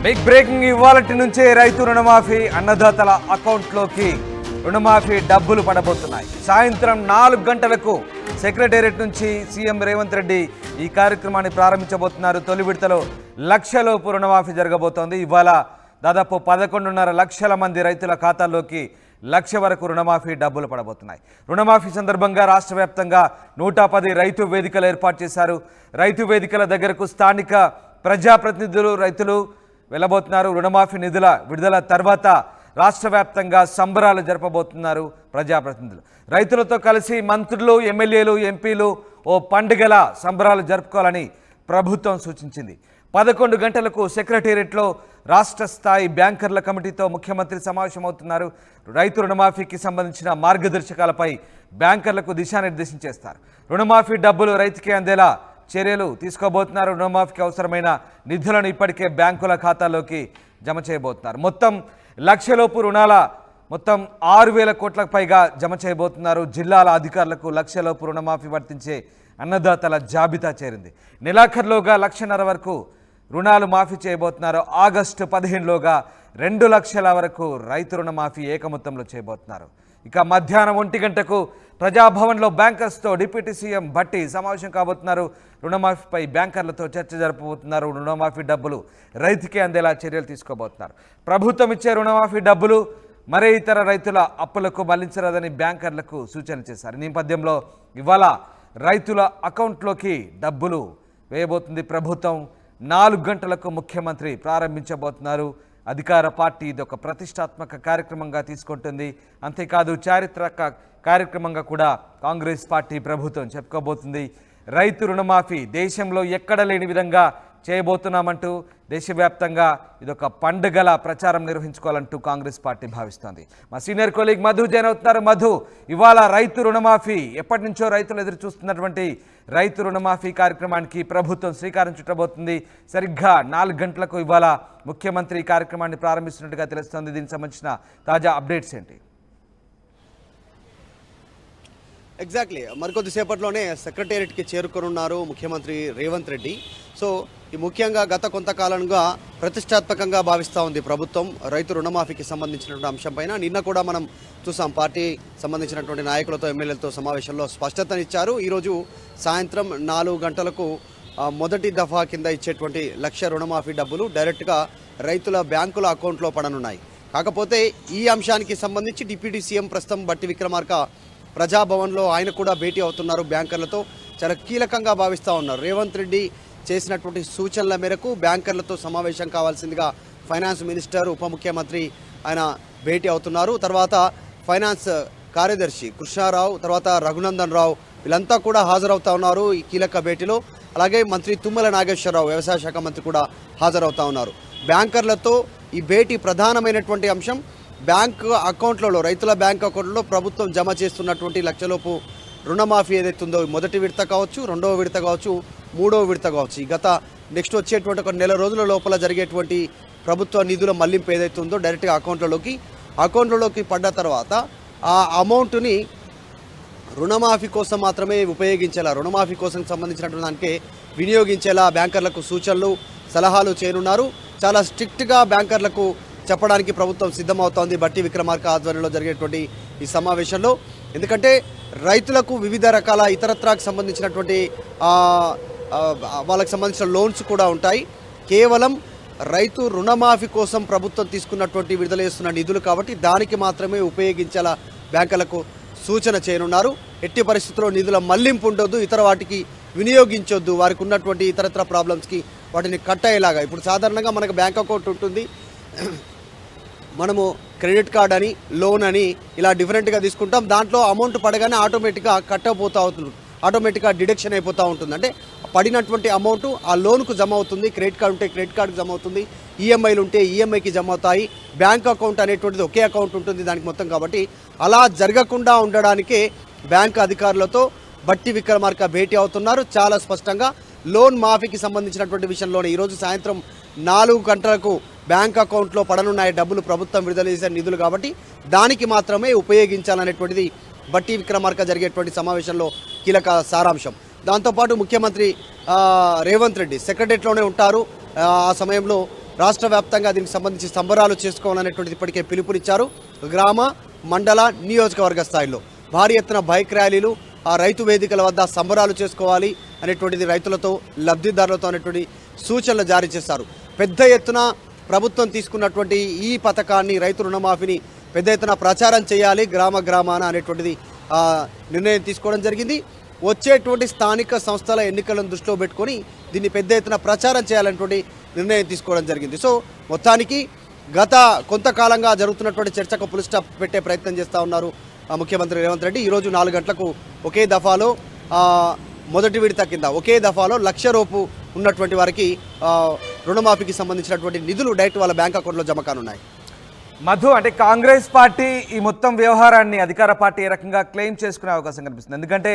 Big breaking ఇవాళటి నుంచే రైతు రుణమాఫీ అన్నదాతల అకౌంట్లోకి రుణమాఫీ డబ్బులు పడబోతున్నాయి. సాయంత్రం 4 గంటలకు సెక్రటేరియట్ నుంచి సీఎం రేవంత్ రెడ్డి ఈ కార్యక్రమాన్ని ప్రారంభించబోతున్నారు. తొలి విడతలో 1 లక్షలోపు రుణమాఫీ జరగబోతోంది. ఇవాళ దాదాపు 11.5 లక్షల మంది రైతుల ఖాతాల్లోకి 1 లక్ష వరకు రుణమాఫీ డబ్బులు పడబోతున్నాయి. రుణమాఫీ సందర్భంగా రాష్ట్ర వ్యాప్తంగా 110 రైతు వేదికలు ఏర్పాటు చేశారు. రైతు వేదికల దగ్గరకు స్థానిక ప్రజాప్రతినిధులు రైతులు వెళ్ళబోతున్నారు. రుణమాఫీ నిధుల విడుదల తర్వాత రాష్ట్ర వ్యాప్తంగా సంబరాలు జరపబోతున్నారు ప్రజాప్రతినిధులు. రైతులతో కలిసి మంత్రులు, ఎమ్మెల్యేలు, ఎంపీలు ఓ పండుగల సంబరాలు జరుపుకోవాలని ప్రభుత్వం సూచించింది. 11 గంటలకు సెక్రటేరియట్లో రాష్ట్ర స్థాయి బ్యాంకర్ల కమిటీతో ముఖ్యమంత్రి సమావేశమవుతున్నారు. రైతు రుణమాఫీకి సంబంధించిన మార్గదర్శకాలపై బ్యాంకర్లకు దిశానిర్దేశం చేస్తారు. రుణమాఫీ డబ్బులు రైతుకే అందేలా చర్యలు తీసుకోబోతున్నారు. రుణమాఫీకి అవసరమైన నిధులను ఇప్పటికే బ్యాంకుల ఖాతాలోకి జమ చేయబోతున్నారు. మొత్తం 1 లక్షలోపు రుణాల మొత్తం 6,000 కోట్లకు పైగా జమ చేయబోతున్నారు. జిల్లాల అధికారులకు 1 లక్షలోపు రుణమాఫీ వర్తించే అన్నదాతల జాబితా చేరింది. నెలాఖరులోగా 1.5 లక్షల వరకు రుణాలు మాఫీ చేయబోతున్నారు. ఆగస్టు 15లోగా 2 లక్షల వరకు రైతు రుణమాఫీ ఏకమొత్తంలో చేయబోతున్నారు. ఇక మధ్యాహ్నం 1 గంటకు ప్రజాభవన్లో బ్యాంకర్స్తో డిప్యూటీ సీఎం భట్టి సమావేశం కాబోతున్నారు. రుణమాఫీపై బ్యాంకర్లతో చర్చ జరపబోతున్నారు. రుణమాఫీ డబ్బులు రైతుకే అందేలా చర్యలు తీసుకోబోతున్నారు. ప్రభుత్వం ఇచ్చే రుణమాఫీ డబ్బులు మరే ఇతర రైతుల అప్పులకు మళ్లించరాదని బ్యాంకర్లకు సూచన చేశారు. ఈ నేపథ్యంలో ఇవాళ రైతుల అకౌంట్లోకి డబ్బులు వేయబోతుంది ప్రభుత్వం. 4 గంటలకు ముఖ్యమంత్రి ప్రారంభించబోతున్నారు. అధికార పార్టీ ఇది ఒక ప్రతిష్టాత్మక కార్యక్రమంగా తీసుకుంటుంది. అంతేకాదు చారిత్రక కార్యక్రమంగా కూడా కాంగ్రెస్ పార్టీ ప్రభుత్వం చెప్పుకోబోతుంది. రైతు రుణమాఫీ దేశంలో ఎక్కడ లేని విధంగా చేయబోతున్నామంటూ దేశవ్యాప్తంగా ఇదొక పండుగల ప్రచారం నిర్వహించుకోవాలంటూ కాంగ్రెస్ పార్టీ భావిస్తోంది. మా సీనియర్ కొలీగ్ మధు జాయిన్ అవుతున్నారు. మధు, ఇవాళ రైతు రుణమాఫీ ఎప్పటి నుంచో రైతులు ఎదురు చూస్తున్నటువంటి రైతు రుణమాఫీ కార్యక్రమానికి ప్రభుత్వం శ్రీకారం చుట్టబోతుంది. సరిగ్గా 4 గంటలకు ఇవాళ ముఖ్యమంత్రి ఈ కార్యక్రమాన్ని ప్రారంభిస్తున్నట్టుగా తెలుస్తోంది. దీనికి సంబంధించిన తాజా అప్డేట్స్ ఏంటి? ఎగ్జాక్ట్లీ మరికొద్దిసేపట్లోనే సెక్రటేరియట్కి చేరుకోనున్నారు ముఖ్యమంత్రి రేవంత్ రెడ్డి. సో ఈ ముఖ్యంగా గత కొంతకాలంగా ప్రతిష్టాత్మకంగా భావిస్తూ ఉంది ప్రభుత్వం రైతు రుణమాఫీకి సంబంధించినటువంటి అంశంపైన. నిన్న కూడా మనం చూసాం, పార్టీ సంబంధించినటువంటి నాయకులతో, ఎమ్మెల్యేలతో సమావేశంలో స్పష్టతనిచ్చారు. ఈరోజు సాయంత్రం 4 గంటలకు మొదటి దఫా కింద ఇచ్చేటువంటి 1 లక్ష రుణమాఫీ డబ్బులు డైరెక్ట్గా రైతుల బ్యాంకుల అకౌంట్లో పడనున్నాయి. కాకపోతే ఈ అంశానికి సంబంధించి డిప్యూటీ సీఎం ప్రస్తుతం బట్టి విక్రమార్క ప్రజాభవన్లో ఆయన కూడా భేటీ అవుతున్నారు. బ్యాంకర్లతో చాలా కీలకంగా భావిస్తూ ఉన్నారు. రేవంత్ రెడ్డి చేసినటువంటి సూచనల మేరకు బ్యాంకర్లతో సమావేశం కావాల్సిందిగా ఫైనాన్స్ మినిస్టర్, ఉప ముఖ్యమంత్రి ఆయన భేటీ అవుతున్నారు. తర్వాత ఫైనాన్స్ కార్యదర్శి కృష్ణారావు, తర్వాత రఘునందన్ రావు వీళ్ళంతా కూడా హాజరవుతా ఉన్నారు ఈ కీలక భేటీలో. అలాగే మంత్రి తుమ్మల నాగేశ్వరరావు, వ్యవసాయ శాఖ మంత్రి కూడా హాజరవుతా ఉన్నారు. బ్యాంకర్లతో ఈ భేటీ ప్రధానమైనటువంటి అంశం బ్యాంకు అకౌంట్లలో, రైతుల బ్యాంక్ అకౌంట్లో ప్రభుత్వం జమ చేస్తున్నటువంటి 1 లక్షలోపు రుణమాఫీ ఏదైతుందో, మొదటి విడత కావచ్చు, 2వ విడత కావచ్చు, 3వ విడత కావచ్చు, ఈ నెక్స్ట్ వచ్చేటువంటి ఒక నెల రోజుల లోపల జరిగేటువంటి ప్రభుత్వ నిధుల మళ్లింపు ఏదైతుందో డైరెక్ట్గా అకౌంట్లలోకి పడ్డ తర్వాత ఆ అమౌంట్ని రుణమాఫీ కోసం మాత్రమే ఉపయోగించేలా, రుణమాఫీ కోసం సంబంధించినటువంటి దానికే వినియోగించేలా బ్యాంకర్లకు సూచనలు, సలహాలు చేయనున్నారు. చాలా స్ట్రిక్ట్గా బ్యాంకర్లకు చెప్పడానికి ప్రభుత్వం సిద్ధమవుతోంది బట్టి విక్రమార్క ఆధ్వర్యంలో జరిగేటువంటి ఈ సమావేశంలో. ఎందుకంటే రైతులకు వివిధ రకాల ఇతరత్రాకు సంబంధించినటువంటి వాళ్ళకి సంబంధించిన లోన్స్ కూడా ఉంటాయి. కేవలం రైతు రుణమాఫీ కోసం ప్రభుత్వం తీసుకున్నటువంటి విడుదల చేస్తున్న నిధులు కాబట్టి దానికి మాత్రమే ఉపయోగించేలా బ్యాంకులకు సూచన చేయనున్నారు. ఎట్టి పరిస్థితుల్లో నిధుల మళ్లింపు ఉండొద్దు, ఇతర వాటికి వినియోగించొద్దు, వారికి ఉన్నటువంటి ఇతరత్ర ప్రాబ్లమ్స్కి వాటిని కట్ అయ్యేలాగా. ఇప్పుడు సాధారణంగా మనకు బ్యాంక్ అకౌంట్ ఉంటుంది, మనము క్రెడిట్ కార్డ్ అని, లోన్ అని ఇలా డిఫరెంట్గా తీసుకుంటాం. దాంట్లో అమౌంట్ పడగానే ఆటోమేటిక్గా కట్ అయిపోతూ అవుతుంది, ఆటోమేటిక్గా డిడక్షన్ అయిపోతూ ఉంటుంది. అంటే పడినటువంటి అమౌంట్ ఆ లోన్కు జమ అవుతుంది. క్రెడిట్ కార్డు ఉంటే క్రెడిట్ కార్డుకు జమ అవుతుంది, ఈఎంఐలు ఉంటే ఈఎంఐకి జమ అవుతాయి. బ్యాంక్ అకౌంట్ అనేటువంటిది ఒకే అకౌంట్ ఉంటుంది దానికి మొత్తం. కాబట్టి అలా జరగకుండా ఉండడానికే బ్యాంక్ అధికారులతో బట్టి విక్రమార్క భేటీ అవుతున్నారు. చాలా స్పష్టంగా లోన్ మాఫీకి సంబంధించినటువంటి విషయంలోనే ఈరోజు సాయంత్రం 4 గంటలకు బ్యాంక్ అకౌంట్లో పడనున్నాయి డబ్బులు, ప్రభుత్వం విడుదల చేసే నిధులు కాబట్టి దానికి మాత్రమే ఉపయోగించాలనేటువంటిది బట్టి విక్రమార్క జరిగేటువంటి సమావేశంలో కీలక సారాంశం. దాంతోపాటు ముఖ్యమంత్రి రేవంత్ రెడ్డి సెక్రటరీలోనే ఉంటారు. ఆ సమయంలో రాష్ట్ర వ్యాప్తంగా దీనికి సంబంధించి సంబరాలు చేసుకోవాలనేటువంటిది ఇప్పటికే పిలుపునిచ్చారు. గ్రామ మండల నియోజకవర్గ స్థాయిలో భారీ ఎత్తున బైక్ ర్యాలీలు, ఆ రైతు వేదికల వద్ద సంబరాలు చేసుకోవాలి అనేటువంటిది రైతులతో లబ్ధిదారులతో అనేటువంటి సూచనలు జారీ చేశారు. పెద్ద ఎత్తున ప్రభుత్వం తీసుకున్నటువంటి ఈ పథకాన్ని, రైతు రుణమాఫీని పెద్ద ఎత్తున ప్రచారం చేయాలి గ్రామాన అనేటువంటిది నిర్ణయం తీసుకోవడం జరిగింది. వచ్చేటువంటి స్థానిక సంస్థల ఎన్నికలను దృష్టిలో పెట్టుకొని దీన్ని పెద్ద ఎత్తున ప్రచారం చేయాలనేటువంటి నిర్ణయం తీసుకోవడం జరిగింది. సో మొత్తానికి గత కొంతకాలంగా జరుగుతున్నటువంటి చర్చకు ఫుల్ స్టాప్ పెట్టే ప్రయత్నం చేస్తూ ఉన్నారు ముఖ్యమంత్రి రేవంత్ రెడ్డి. ఈరోజు 4 గంటలకు ఒకే దఫాలో మొదటి విడత కింద ఒకే దఫాలో 1,00,000 రూపు ఉన్నటువంటి వారికి రుణమాఫీకి సంబంధించినటువంటి నిధులు డైరెక్ట్ వాళ్ళ బ్యాంక్ అకౌంట్లో జమ కానున్నాయి. మధు, అంటే కాంగ్రెస్ పార్టీ ఈ మొత్తం వ్యవహారాన్ని అధికార పార్టీ ఏ రకంగా క్లెయిమ్ చేసుకునే అవకాశం కనిపిస్తుంది? ఎందుకంటే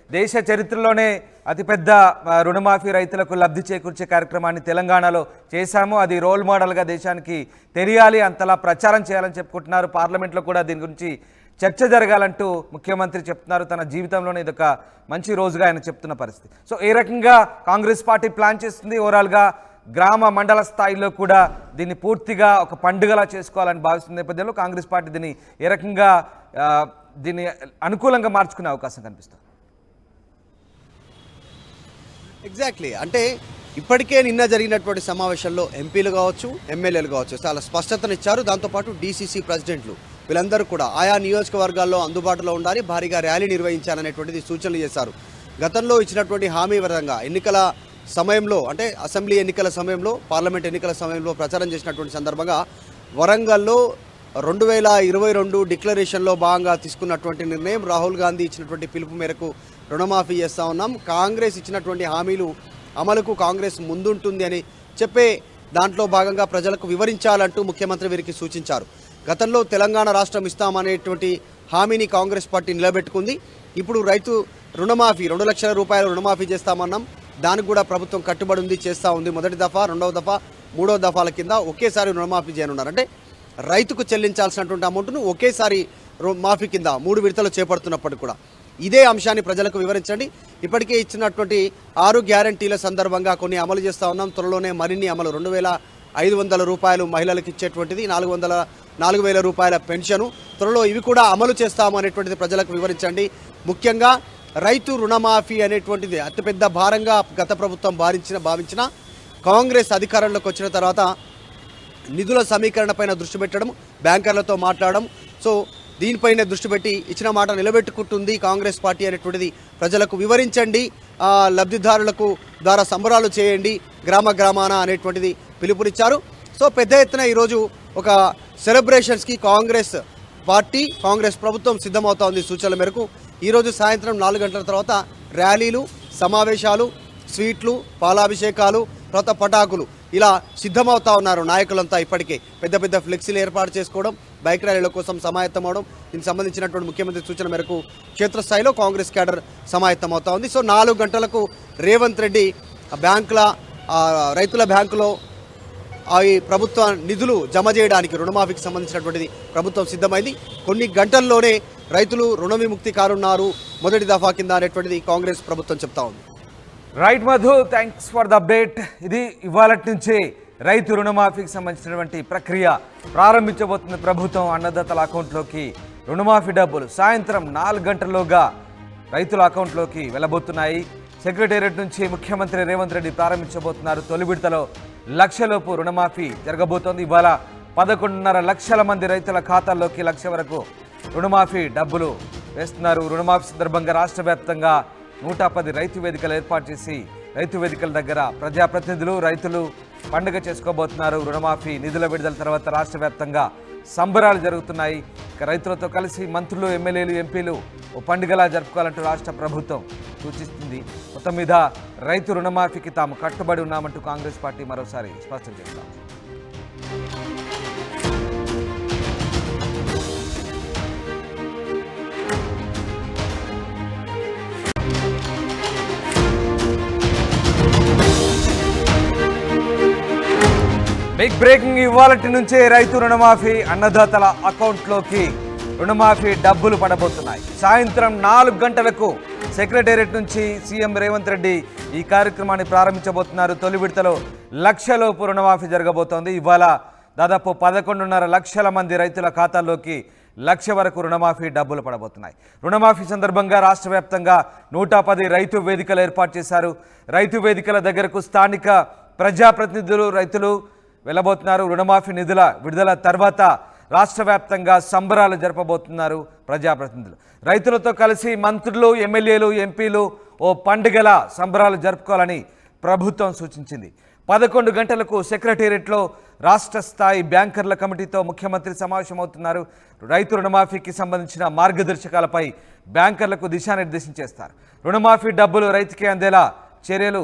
దేశ చరిత్రలోనే అతిపెద్ద రుణమాఫీ రైతులకు లబ్ధి చేకూర్చే కార్యక్రమాన్ని తెలంగాణలో చేశాము. అది రోల్ మోడల్గా దేశానికి తెలియాలి, అంతలా ప్రచారం చేయాలని చెప్పుకుంటున్నారు. పార్లమెంట్లో కూడా దీని గురించి చర్చ జరగాలంటూ ముఖ్యమంత్రి చెప్తున్నారు. తన జీవితంలోనే ఇదొక మంచి రోజుగా ఆయన చెప్తున్న పరిస్థితి. సో ఏ రకంగా కాంగ్రెస్ పార్టీ ప్లాన్ చేస్తుంది? ఓవరాల్గా గ్రామ మండల స్థాయిలో కూడా దీన్ని పూర్తిగా ఒక పండుగలా చేసుకోవాలని భావిస్తున్న నేపథ్యంలో కాంగ్రెస్ పార్టీ దీన్ని ఏ రకంగా దీన్ని అనుకూలంగా మార్చుకునే అవకాశం కనిపిస్తుంది? ఎగ్జాక్ట్లీ, అంటే ఇప్పటికే నిన్న జరిగినటువంటి సమావేశంలో ఎంపీలు కావచ్చు, ఎమ్మెల్యేలు కావచ్చు చాలా స్పష్టతనిచ్చారు. దాంతోపాటు డీసీసీ ప్రెసిడెంట్లు వీళ్ళందరూ కూడా ఆయా నియోజకవర్గాల్లో అందుబాటులో ఉండాలి, భారీగా ర్యాలీ నిర్వహించాలనేటువంటిది సూచనలు చేశారు. గతంలో ఇచ్చినటువంటి హామీ విధంగా ఎన్నికల సమయంలో, అంటే అసెంబ్లీ ఎన్నికల సమయంలో, పార్లమెంట్ ఎన్నికల సమయంలో ప్రచారం చేసినటువంటి సందర్భంగా వరంగల్లో 2022 డిక్లరేషన్లో భాగంగా తీసుకున్నటువంటి నిర్ణయం, రాహుల్ గాంధీ ఇచ్చినటువంటి పిలుపు మేరకు రుణమాఫీ చేస్తూ ఉన్నాం, కాంగ్రెస్ ఇచ్చినటువంటి హామీలు అమలుకు కాంగ్రెస్ ముందుంటుంది అని చెప్పే దాంట్లో భాగంగా ప్రజలకు వివరించాలంటూ ముఖ్యమంత్రి వీరికి సూచించారు. గతంలో తెలంగాణ రాష్ట్రం ఇస్తామనేటువంటి హామీని కాంగ్రెస్ పార్టీ నిలబెట్టుకుంది. ఇప్పుడు రైతు రుణమాఫీ 2 లక్షల రూపాయలు రుణమాఫీ చేస్తామన్నాం, దానికి కూడా ప్రభుత్వం కట్టుబడి ఉంది, చేస్తూ ఉంది. మొదటి దఫా, రెండవ దఫా, మూడవ దఫాల కింద ఒకేసారి రుణమాఫీ చేయనున్నారు. అంటే రైతుకు చెల్లించాల్సినటువంటి అమౌంట్ను ఒకేసారి మాఫీ కింద 3 విడతలు చేపడుతున్నప్పటికీ కూడా ఇదే అంశాన్ని ప్రజలకు వివరించండి. ఇప్పటికే ఇచ్చినటువంటి 6 గ్యారంటీల సందర్భంగా కొన్ని అమలు చేస్తూ ఉన్నాం, త్వరలోనే మరిన్ని అమలు. 2,500 రూపాయలు మహిళలకు ఇచ్చేటువంటిది, 4,000 రూపాయల పెన్షను త్వరలో ఇవి కూడా అమలు చేస్తాము అనేటువంటిది ప్రజలకు వివరించండి. ముఖ్యంగా రైతు రుణమాఫీ అనేటువంటిది అతిపెద్ద భారంగా గత ప్రభుత్వం భావించిన కాంగ్రెస్ అధికారంలోకి వచ్చిన తర్వాత నిధుల సమీకరణ పైన దృష్టి పెట్టడం, బ్యాంకర్లతో మాట్లాడడం, సో దీనిపైనే దృష్టి పెట్టి ఇచ్చిన మాట నిలబెట్టుకుంటుంది కాంగ్రెస్ పార్టీ అనేటువంటిది ప్రజలకు వివరించండి, లబ్ధిదారులకు ద్వారా సంబరాలు చేయండి గ్రామాన అనేటువంటిది పిలుపునిచ్చారు. సో పెద్ద ఎత్తున ఈరోజు ఒక సెలబ్రేషన్స్కి కాంగ్రెస్ పార్టీ, కాంగ్రెస్ ప్రభుత్వం సిద్ధమవుతా ఉంది. సూచనల మేరకు ఈరోజు సాయంత్రం 4 గంటల తర్వాత ర్యాలీలు, సమావేశాలు, స్వీట్లు, పాలాభిషేకాలు, తర్వాత పటాకులు ఇలా సిద్ధమవుతా ఉన్నారు నాయకులంతా. ఇప్పటికే పెద్ద పెద్ద ఫ్లెక్సీలు ఏర్పాటు చేసుకోవడం, బైక్ ర్యాలీల కోసం సమాయత్తమవడం, దీనికి సంబంధించినటువంటి ముఖ్యమంత్రి సూచన మేరకు క్షేత్రస్థాయిలో కాంగ్రెస్ క్యాడర్ సమాయత్తమవుతా ఉంది. సో 4 గంటలకు రేవంత్ రెడ్డి రైతుల బ్యాంకులో ఈ ప్రభుత్వ నిధులు జమ చేయడానికి, రుణమాఫీకి సంబంధించినటువంటిది ప్రభుత్వం సిద్ధమైంది. కొన్ని గంటల్లోనే రైతులు రుణ విముక్తి కానున్నారు మొదటి దఫా కింద అనేటువంటిది కాంగ్రెస్ ప్రభుత్వం చెప్తా ఉంది. Right Madhu, thanks for the update. ఇది ఇవాళ నుంచే రైతు రుణమాఫీకి సంబంధించినటువంటి ప్రక్రియ ప్రారంభించబోతున్న ప్రభుత్వం. అన్నదాతల అకౌంట్లోకి రుణమాఫీ డబ్బులు సాయంత్రం 4 గంటల్లోగా రైతుల అకౌంట్లోకి వెళ్ళబోతున్నాయి. సెక్రటేరియట్ నుంచి ముఖ్యమంత్రి రేవంత్ రెడ్డి ప్రారంభించబోతున్నారు. తొలి విడతలో 1,00,000 లోపు రుణమాఫీ జరగబోతోంది. ఇవాళ 11.5 లక్షల మంది రైతుల ఖాతాల్లోకి 1,00,000 వరకు రుణమాఫీ డబ్బులు వేస్తున్నారు. రుణమాఫీ సందర్భంగా రాష్ట్ర వ్యాప్తంగా 110 రైతు వేదికలు ఏర్పాటు చేసి రైతు వేదికల దగ్గర ప్రజాప్రతినిధులు, రైతులు పండుగ చేసుకోబోతున్నారు. రుణమాఫీ నిధుల విడుదల తర్వాత రాష్ట్ర వ్యాప్తంగా సంబరాలు జరుగుతున్నాయి. రైతులతో కలిసి మంత్రులు, ఎమ్మెల్యేలు, ఎంపీలు ఓ పండుగలా జరుపుకోవాలంటూ రాష్ట్ర ప్రభుత్వం సూచిస్తుంది. మొత్తం మీద రైతు రుణమాఫీకి తాము కట్టుబడి ఉన్నామంటూ కాంగ్రెస్ పార్టీ మరోసారి స్పష్టం చేస్తాం. బిగ్ బ్రేకింగ్, ఇవాళ నుంచే రైతు రుణమాఫీ అన్నదాతల అకౌంట్లోకి రుణమాఫీ డబ్బులు పడబోతున్నాయి. సాయంత్రం 4 గంటలకు సెక్రటేరియట్ నుంచి సీఎం రేవంత్ రెడ్డి ఈ కార్యక్రమాన్ని ప్రారంభించబోతున్నారు. తొలి విడతలో 1,00,000 లోపు రుణమాఫీ జరగబోతోంది. ఇవాళ దాదాపు 11.5 లక్షల మంది రైతుల ఖాతాల్లోకి 1,00,000 వరకు రుణమాఫీ డబ్బులు పడబోతున్నాయి. రుణమాఫీ సందర్భంగా రాష్ట్ర వ్యాప్తంగా 110 రైతు వేదికలు ఏర్పాటు చేశారు. రైతు వేదికల దగ్గరకు స్థానిక ప్రజాప్రతినిధులు, రైతులు వెళ్ళబోతున్నారు. రుణమాఫీ నిధుల విడుదల తర్వాత రాష్ట్ర వ్యాప్తంగా సంబరాలు జరపబోతున్నారు ప్రజాప్రతినిధులు. రైతులతో కలిసి మంత్రులు, ఎమ్మెల్యేలు, ఎంపీలు ఓ పండుగల సంబరాలు జరుపుకోవాలని ప్రభుత్వం సూచించింది. 11 గంటలకు సెక్రటేరియట్లో రాష్ట్ర స్థాయి బ్యాంకర్ల కమిటీతో ముఖ్యమంత్రి సమావేశమవుతున్నారు. రైతు రుణమాఫీకి సంబంధించిన మార్గదర్శకాలపై బ్యాంకర్లకు దిశానిర్దేశం చేస్తారు. రుణమాఫీ డబ్బులు రైతుకే అందేలా చర్యలు